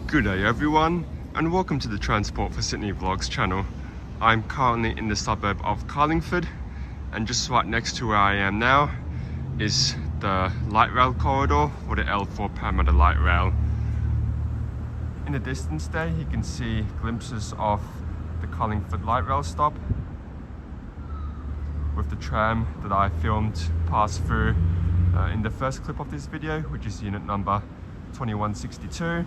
Good day everyone, and welcome to the Transport for Sydney Vlogs channel. I'm currently in the suburb of Carlingford, and just right next to where I am now is the light rail corridor for the L4 Parramatta Light Rail. In the distance there you can see glimpses of the Carlingford Light Rail stop with the tram that I filmed pass through in the first clip of this video, which is unit number 2162.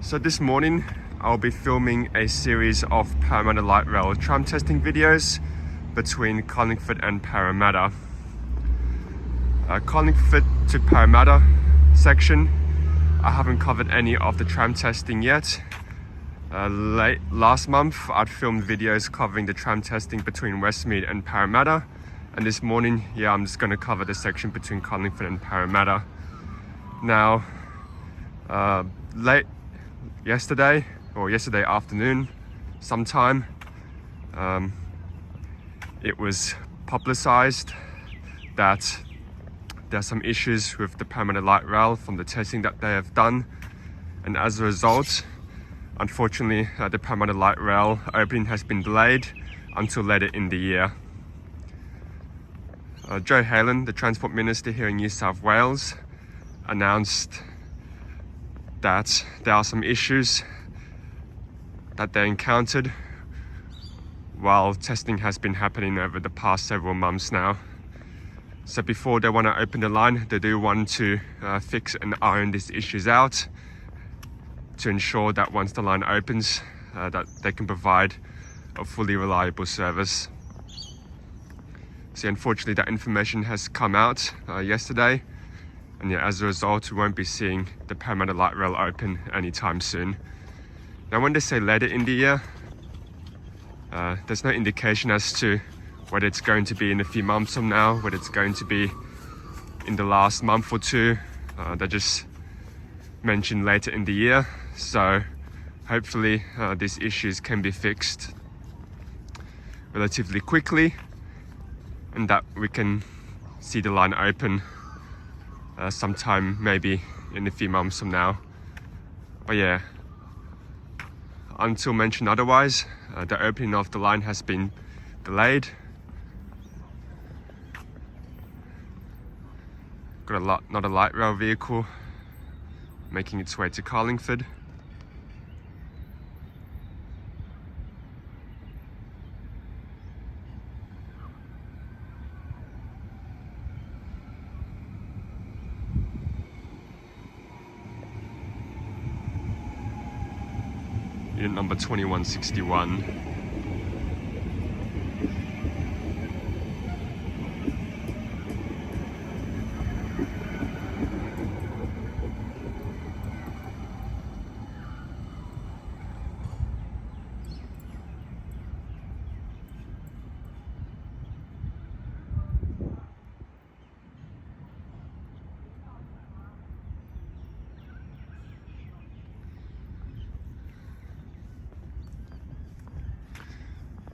So this morning I'll be filming a series of Parramatta Light Rail tram testing videos between Carlingford and Parramatta. Carlingford to Parramatta section, I haven't covered any of the tram testing yet. Late last month I'd filmed videos covering the tram testing between Westmead and Parramatta, and this morning, I'm just going to cover the section between Carlingford and Parramatta. Now, yesterday afternoon sometime, it was publicized that there's some issues with the Parramatta Light Rail from the testing that they have done, and as a result, unfortunately, the Parramatta Light Rail opening has been delayed until later in the year. Joe Halen, the Transport Minister here in New South Wales, announced that there are some issues that they encountered while testing has been happening over the past several months now. So before they want to open the line, they do want to fix and iron these issues out to ensure that once the line opens, that they can provide a fully reliable service. So unfortunately that information has come out yesterday, and as a result we won't be seeing the Parramatta Light Rail open anytime soon. Now when they say later in the year, there's no indication as to whether it's going to be in a few months from now, whether it's going to be in the last month or two. They just mentioned later in the year, so hopefully these issues can be fixed relatively quickly, and that we can see the line open sometime maybe in a few months from now. But yeah, until mentioned otherwise, the opening of the line has been delayed. Got not a light rail vehicle making its way to Carlingford. Unit number 2161.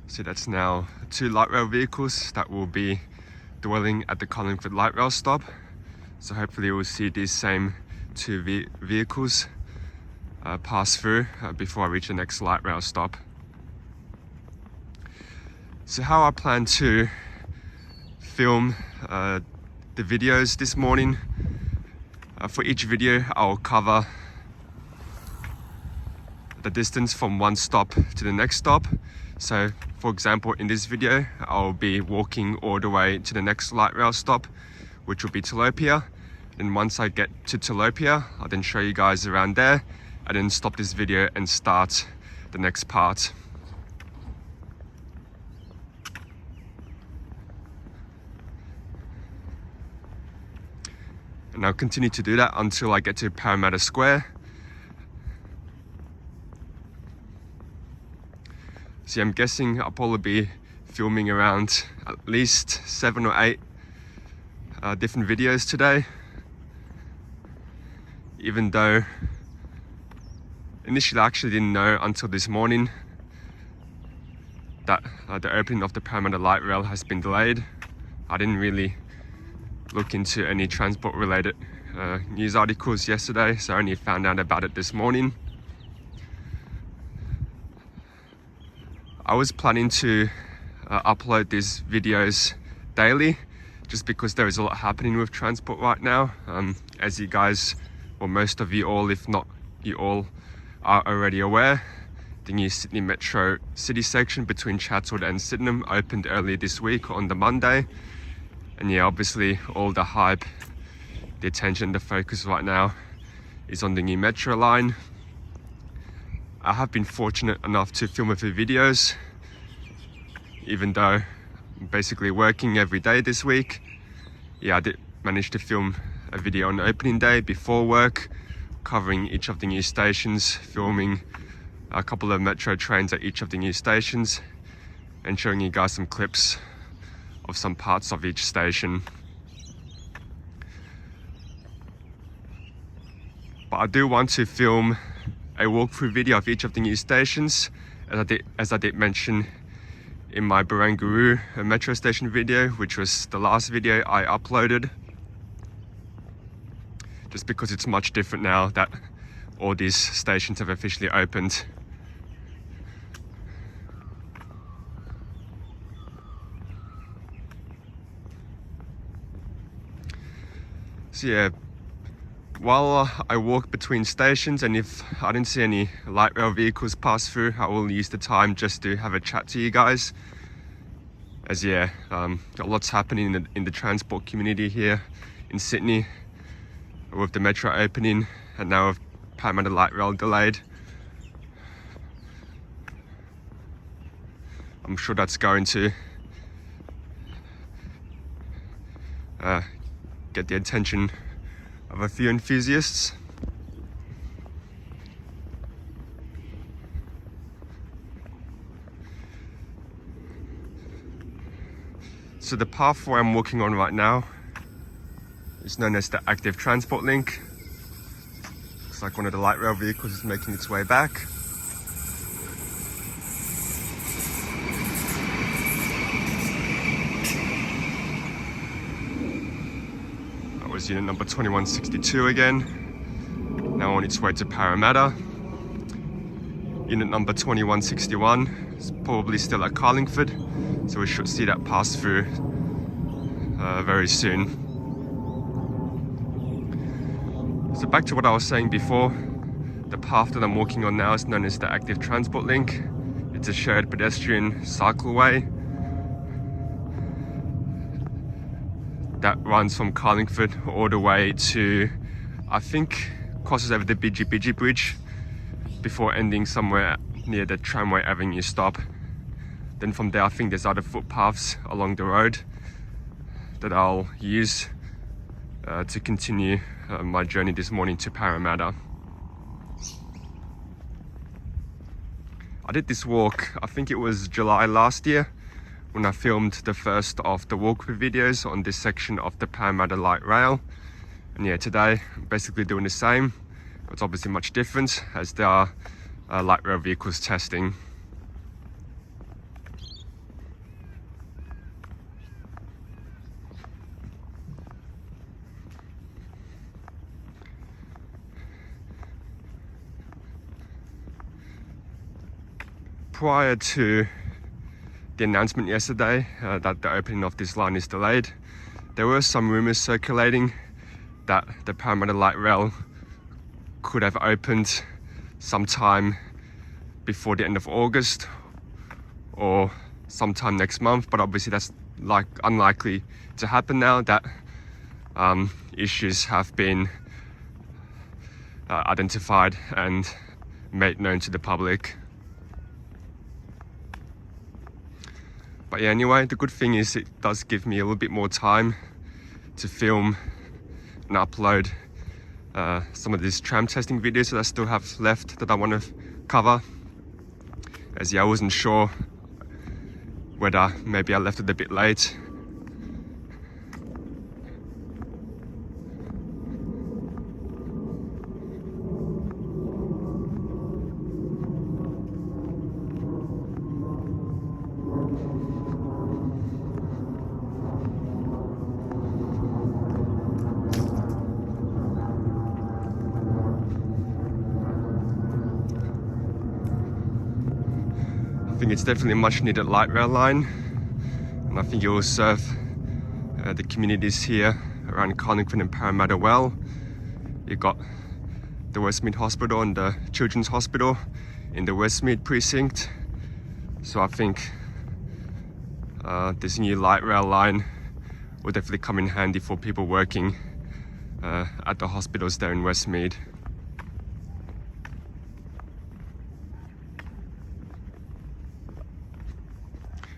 So that's now 2 light rail vehicles that will be dwelling at the Carlingford Light Rail stop. So hopefully we'll see these same 2 vehicles pass through before I reach the next light rail stop. So how I plan to film the videos this morning, for each video I'll cover the distance from one stop to the next stop. So for example, in this video I'll be walking all the way to the next light rail stop, which will be Telopea. And once I get to Telopea, I'll then show you guys around there and then stop this video and start the next part. And I'll continue to do that until I get to Parramatta Square. So I'm guessing I'll probably be filming around at least 7 or 8 different videos today, even though initially I actually didn't know until this morning that the opening of the Parramatta Light Rail has been delayed. I didn't really look into any transport related news articles yesterday, so I only found out about it this morning. I was planning to upload these videos daily just because there is a lot happening with transport right now. As you guys, or most of you all, if not you all, are already aware, the new Sydney Metro City section between Chatswood and Sydenham opened early this week on the Monday. And yeah, obviously all the hype, the attention, the focus right now is on the new metro line. I have been fortunate enough to film a few videos, even though I'm basically working every day this week. Yeah, I did manage to film a video on the opening day before work, covering each of the new stations, filming a couple of metro trains at each of the new stations, and showing you guys some clips of some parts of each station. But I do want to film a walkthrough video of each of the new stations, as I did mention in my Barangaroo metro station video, which was the last video I uploaded. Just because it's much different now that all these stations have officially opened. So yeah, while I walk between stations, and if I didn't see any light rail vehicles pass through, I will use the time just to have a chat to you guys. As yeah, got lots happening in the transport community here in Sydney, with the metro opening and now with Parramatta Light Rail delayed. I'm sure that's going to get the attention of a few enthusiasts. So the pathway I'm walking on right now is known as the active transport link. Looks like one of the light rail vehicles is making its way back. That was unit number 2162 again, now on its way to Parramatta. Unit number 2161 is probably still at Carlingford, so we should see that pass through very soon. So back to what I was saying before, the path that I'm walking on now is known as the active transport link. It's a shared pedestrian cycleway that runs from Carlingford all the way to, I think, crosses over the Bidgie Bridge before ending somewhere near the Tramway Avenue stop. Then from there, I think there's other footpaths along the road that I'll use to continue my journey this morning to Parramatta. I did this walk, I think it was July last year, when I filmed the first of the walkthrough videos on this section of the Parramatta Light Rail. And yeah, today I'm basically doing the same. It's obviously much different as there are light rail vehicles testing. Prior to the announcement yesterday that the opening of this line is delayed, there were some rumours circulating that the Parramatta Light Rail could have opened sometime before the end of August or sometime next month, but obviously that's unlikely to happen now that issues have been identified and made known to the public. But yeah, anyway, the good thing is it does give me a little bit more time to film and upload some of these tram testing videos that I still have left that I want to cover. As yeah, I wasn't sure whether maybe I left it a bit late. think it's definitely a much needed light rail line, and I think it will serve the communities here around Carlingford and Parramatta well. You've got the Westmead Hospital and the Children's Hospital in the Westmead precinct, so I think this new light rail line will definitely come in handy for people working at the hospitals there in Westmead.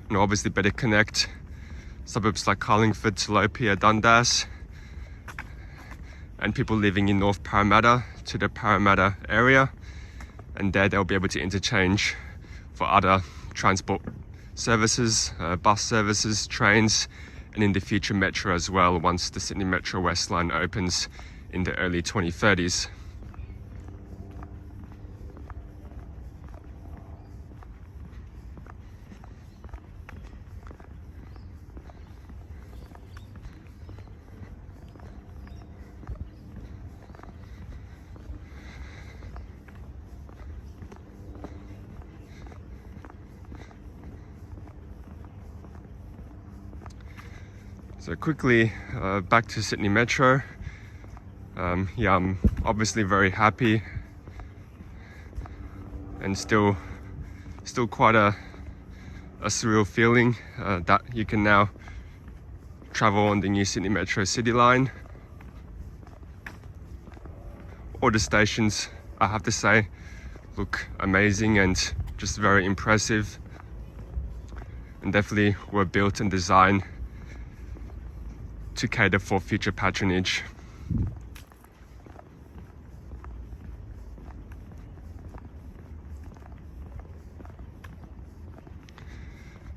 And obviously better connect suburbs like Carlingford, Telopea, Dundas, and people living in North Parramatta to the Parramatta area, and there they'll be able to interchange for other transport services, bus services, trains, and in the future metro as well once the Sydney Metro West Line opens in the early 2030s. So quickly back to Sydney Metro. Yeah, I'm obviously very happy and still quite a surreal feeling that you can now travel on the new Sydney Metro City Line. All the stations, I have to say, look amazing and just very impressive, and definitely were built and designed to cater for future patronage.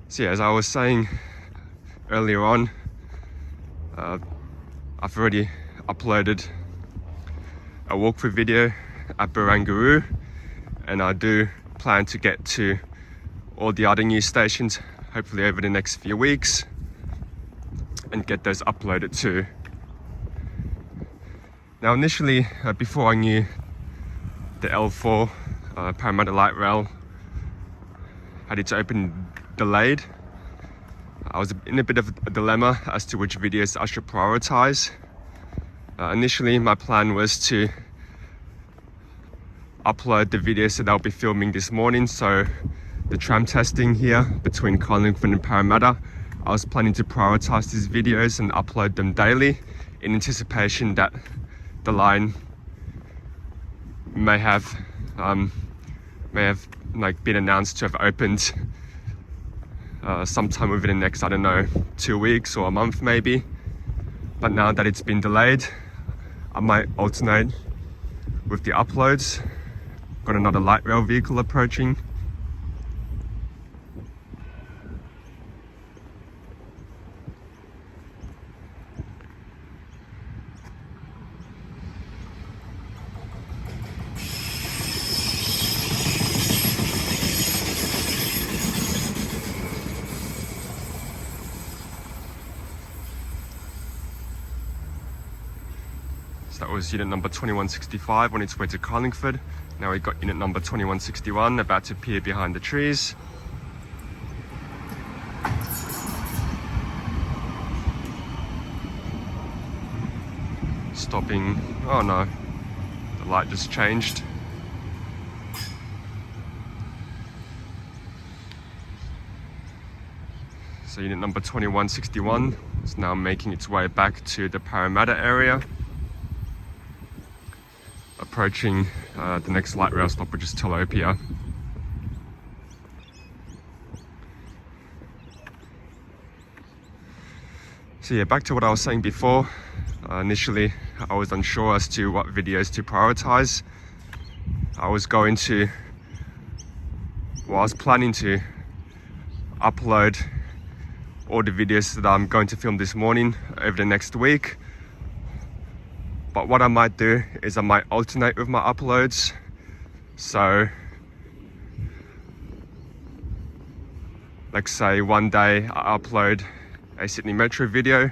So yeah, as I was saying earlier on, I've already uploaded a walkthrough video at Barangaroo, and I do plan to get to all the other new stations hopefully over the next few weeks and get those uploaded too. Now initially, before I knew the L4 Parramatta Light Rail had its open delayed, I was in a bit of a dilemma as to which videos I should prioritize. Initially my plan was to upload the videos that I'll be filming this morning, so the tram testing here between Carlingford and Parramatta. I was planning to prioritize these videos and upload them daily in anticipation that the line may have like been announced to have opened sometime within the next, I don't know, 2 weeks or a month maybe. But now that it's been delayed, I might alternate with the uploads. Got another light rail vehicle approaching. So that was unit number 2165 on its way to Carlingford. Now we got unit number 2161 about to appear behind the trees. Stopping, oh no, the light just changed. So unit number 2161 is now making its way back to the Parramatta area, approaching the next light rail stop, which is Telopea. So yeah, back to what I was saying before. Initially, I was unsure as to what videos to prioritize. I was planning to upload all the videos that I'm going to film this morning over the next week. But what I might do is I might alternate with my uploads. So, like say one day I upload a Sydney Metro video,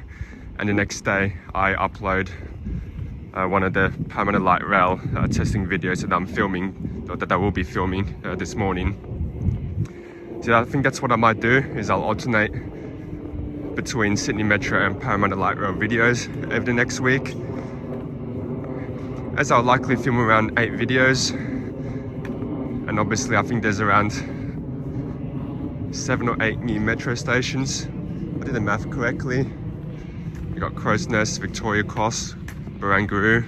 and the next day I upload one of the Parramatta Light Rail testing videos that I'm filming, or that I will be filming this morning. So I think that's what I might do, is I'll alternate between Sydney Metro and Parramatta Light Rail videos over the next week, as I'll likely film around 8 videos, and obviously I think there's around 7 or 8 new metro stations. I did the math correctly. You got Crow's Nest, Victoria Cross, Barangaroo,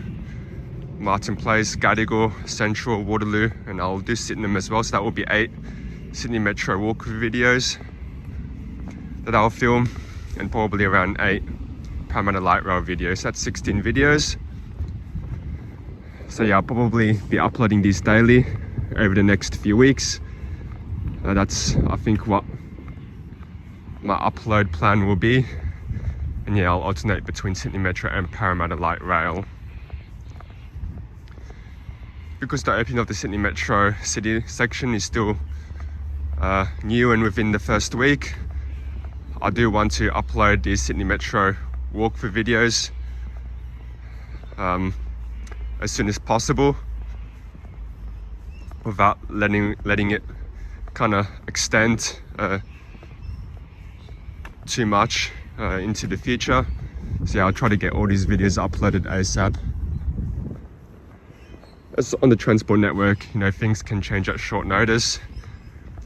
Martin Place, Gadigal, Central, Waterloo, and I'll do Sydenham as well, so that will be 8 Sydney Metro walkthrough videos that I'll film, and probably around 8 Parramatta Light Rail videos. That's 16 videos. So yeah, I'll probably be uploading these daily over the next few weeks. That's, I think, what my upload plan will be. And yeah, I'll alternate between Sydney Metro and Parramatta Light Rail. Because the opening of the Sydney Metro City section is still new and within the first week, I do want to upload these Sydney Metro walkthrough videos as soon as possible, without letting it kind of extend too much into the future. So yeah, I'll try to get all these videos uploaded ASAP. As on the transport network, you know, things can change at short notice.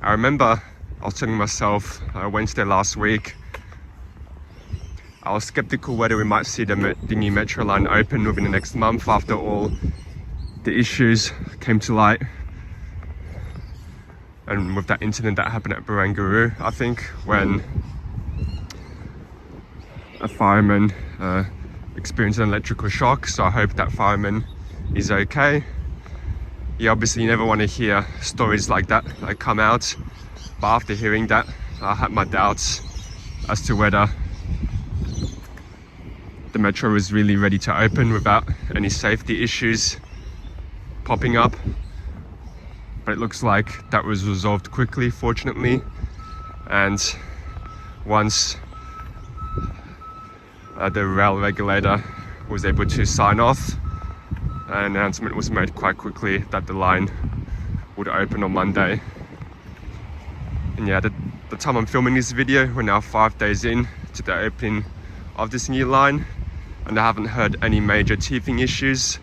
I remember I was telling myself Wednesday last week, I was skeptical whether we might see the new metro line open within the next month after all the issues came to light. And with that incident that happened at Barangaroo, I think, when a fireman experienced an electrical shock. So I hope that fireman is okay. Yeah, obviously you never want to hear stories like that come out, but after hearing that, I had my doubts as to whether the metro was really ready to open without any safety issues popping up. But it looks like that was resolved quickly, fortunately, and once the rail regulator was able to sign off, an announcement was made quite quickly that the line would open on Monday. And yeah, the time I'm filming this video, we're now 5 days in to the opening of this new line, and I haven't heard any major teething issues.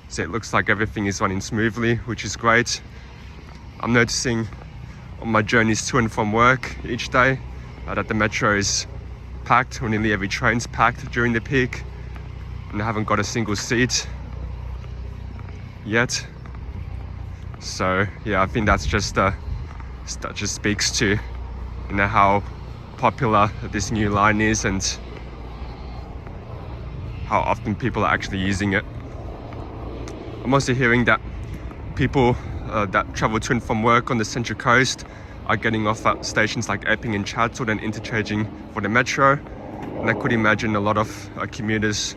So it looks like everything is running smoothly, which is great. I'm noticing on my journeys to and from work each day that the metro is packed, or nearly every train's packed during the peak, and I haven't got a single seat yet. So yeah, I think that just speaks to, you know, how popular this new line is and how often people are actually using it. I'm also hearing that people that travel to and from work on the Central Coast are getting off at stations like Epping and Chatswood and interchanging for the metro. And I could imagine a lot of commuters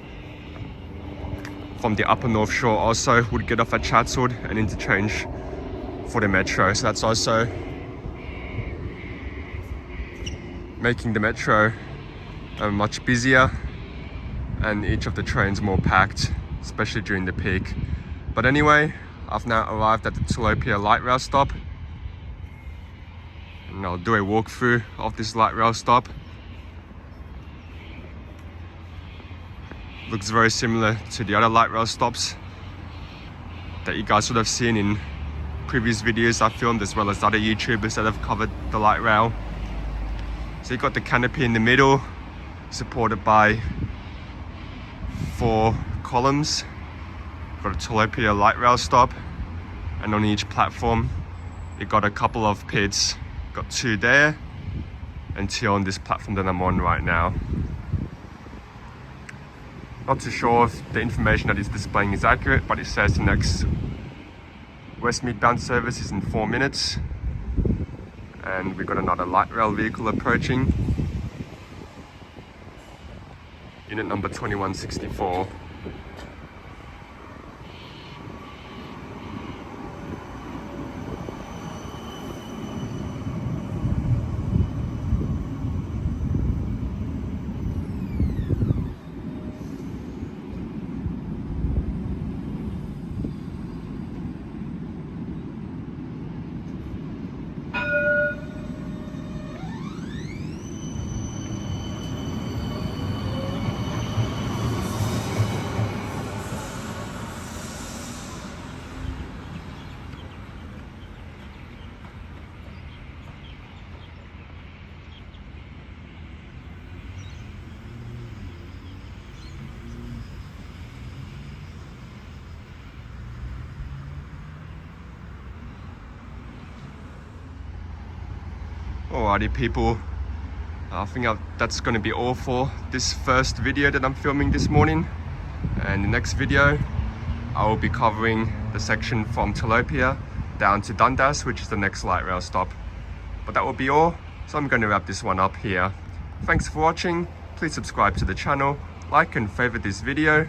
from the upper North Shore also would get off at Chatswood and interchange for the metro. So that's also making the metro much busier and each of the trains more packed, especially during the peak. But anyway, I've now arrived at the Telopea Light Rail stop, and I'll do a walkthrough of this light rail stop. Looks very similar to the other light rail stops that you guys would have seen in previous videos I filmed, as well as other YouTubers that have covered the light rail. So you've got the canopy in the middle, supported by 4 columns. Got a Telopea light rail stop, and on each platform you got a couple of pits. Got 2 there and 2 on this platform that I'm on right now. Not too sure if the information that it's displaying is accurate, but it says the next Westmead-bound service is in 4 minutes. And we've got another light rail vehicle approaching. Unit number 2164. Alrighty people, I think that's going to be all for this first video that I'm filming this morning. And the next video I will be covering the section from Telopea down to Dundas, which is the next light rail stop. But that will be all, so I'm going to wrap this one up here. Thanks for watching. Please subscribe to the channel, like and favorite this video,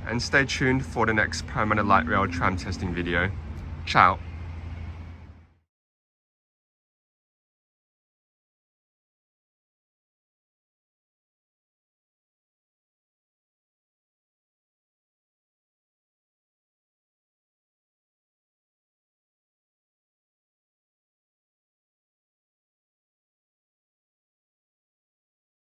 and stay tuned for the next Parramatta Light Rail tram testing video. Ciao.